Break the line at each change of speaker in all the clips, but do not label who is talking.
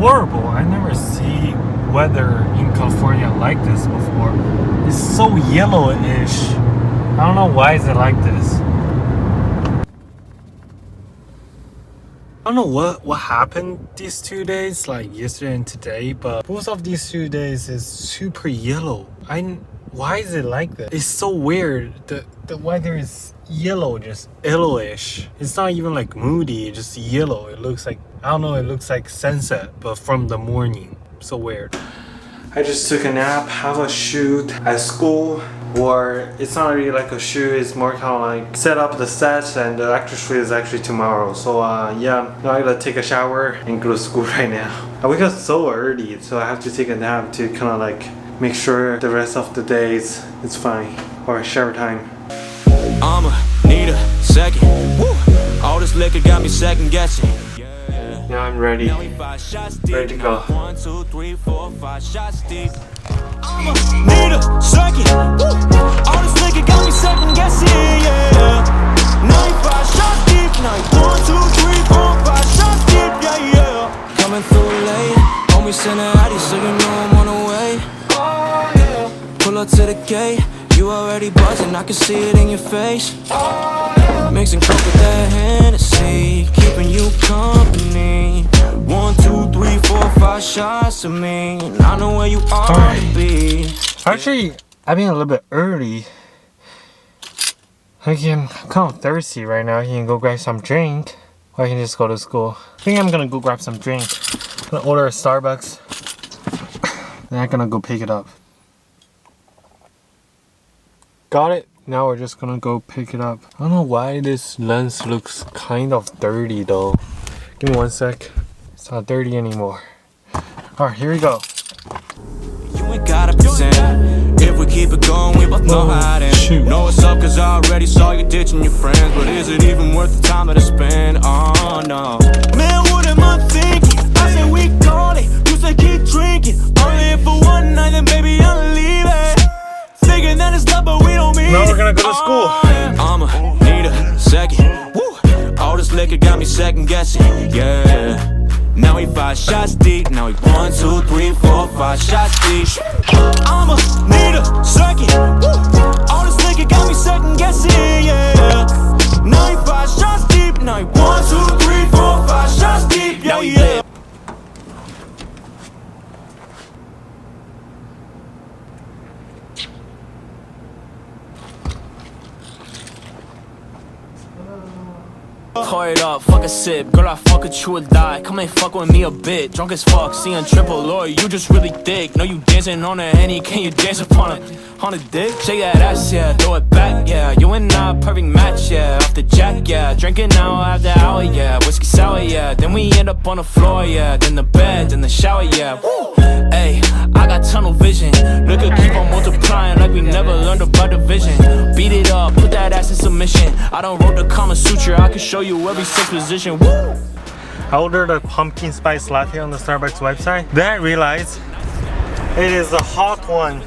horrible. I never see weather in California like this before. It's so yellowish. I don't know why is it like this. I don't know what happened these 2 days, like yesterday and today, but both of these 2 days is super yellow. Why is it like that? It's so weird. The weather is yellow, just yellowish. It's not even like moody, it's just yellow. It looks like, I don't know, it looks like sunset, but from the morning. So weird. I just took a nap, have a shoot at school, or it's not really like a shoot, it's more kind of like set up the sets, and the actual shoot is actually tomorrow. So yeah, now I gotta take a shower and go to school right now. I wake up so early, so I have to take a nap to kind of like make sure the rest of the days is fine, or shower time.
I'ma need a second. Woo. All this liquor got me second guessing.
Now I'm ready to go.
1, 2, 3, 4, 5 shots deep. I'ma need a second. Woo. All this liquor got me second guessing. Yeah. 95 shots deep. Now 1, 2, 3, 4, 5 shots deep. Yeah, yeah. Coming through late. Homie send a Addy, so you know I'm on the way. Oh, yeah. Pull up to the gate. You already buzzing, I can see it in your face. Oh, yeah. Mixing coke with that Hennessy, keeping you company. 1, 2, 3, 4, 5 shots of me, and I know where you ought to be.
Actually, I've been a little bit early. I'm kind of thirsty right now. I can go grab some drink, or I can just go to school. I think I'm gonna go grab some drink. I'm gonna order a Starbucks. Then I'm gonna go pick it up. Got it. Now we're just gonna go pick it up. I don't know why this lens looks kind of dirty though. Give me 1 sec. It's not dirty anymore. Alright, here we go.
You ain't gotta pretend. If we keep it going, we both know how to end. Know what's up, cause I already saw you ditching your friends. But is it even worth the time to spend? Oh no. Man, what am I thinking? I said we call it. You said keep drinking. Only here for one night, then baby I'm leaving. Thinking that it's love, but we don't mean it.
Now we're gonna go to school.
I'ma need a second. Woo. All this liquor got me second guessing. Yeah. Now we 5 shots deep. Now we 1, 2, 3, 4, 5 shots deep. I'ma need a second. Woo. All this liquor got me second guessing. Yeah. Now we 5 shots deep. Now we 1, 2, 3, 4, 5 shots deep. Yeah, yeah. Hold up, fuck a sip, girl I fuck with you or die. Come and fuck with me a bit, drunk as fuck, seeing triple or you just really thick. Know you dancing on a Henny, can you dance upon a dick? Shake that ass, yeah, throw it back, yeah. You and I, perfect match, yeah. Off the jack, yeah. Drinking now after hour, yeah. Whiskey sour, yeah. Then we end up on the floor, yeah. Then the bed, then the shower, yeah. Woo! Hey, I got tunnel vision. Look at keep on multiplying like we never learned about division. Beat it up, put that ass in submission. I don't wrote the Kama Sutra, I can show you every sex position. Woo!
I ordered a pumpkin spice latte on the Starbucks website. Then I realized it is a hot one.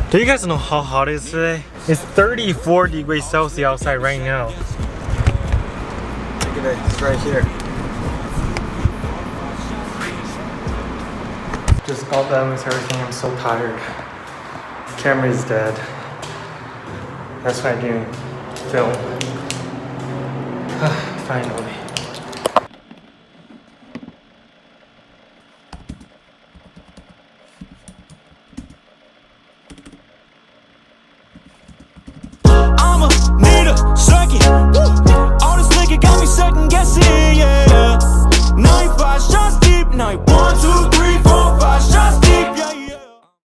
Do you guys know how hot it is today? It's 34 degrees Celsius outside right now. Look at it, it's right here. Just got done with everything, I'm so tired. Camera is dead. That's why I didn't film. Finally.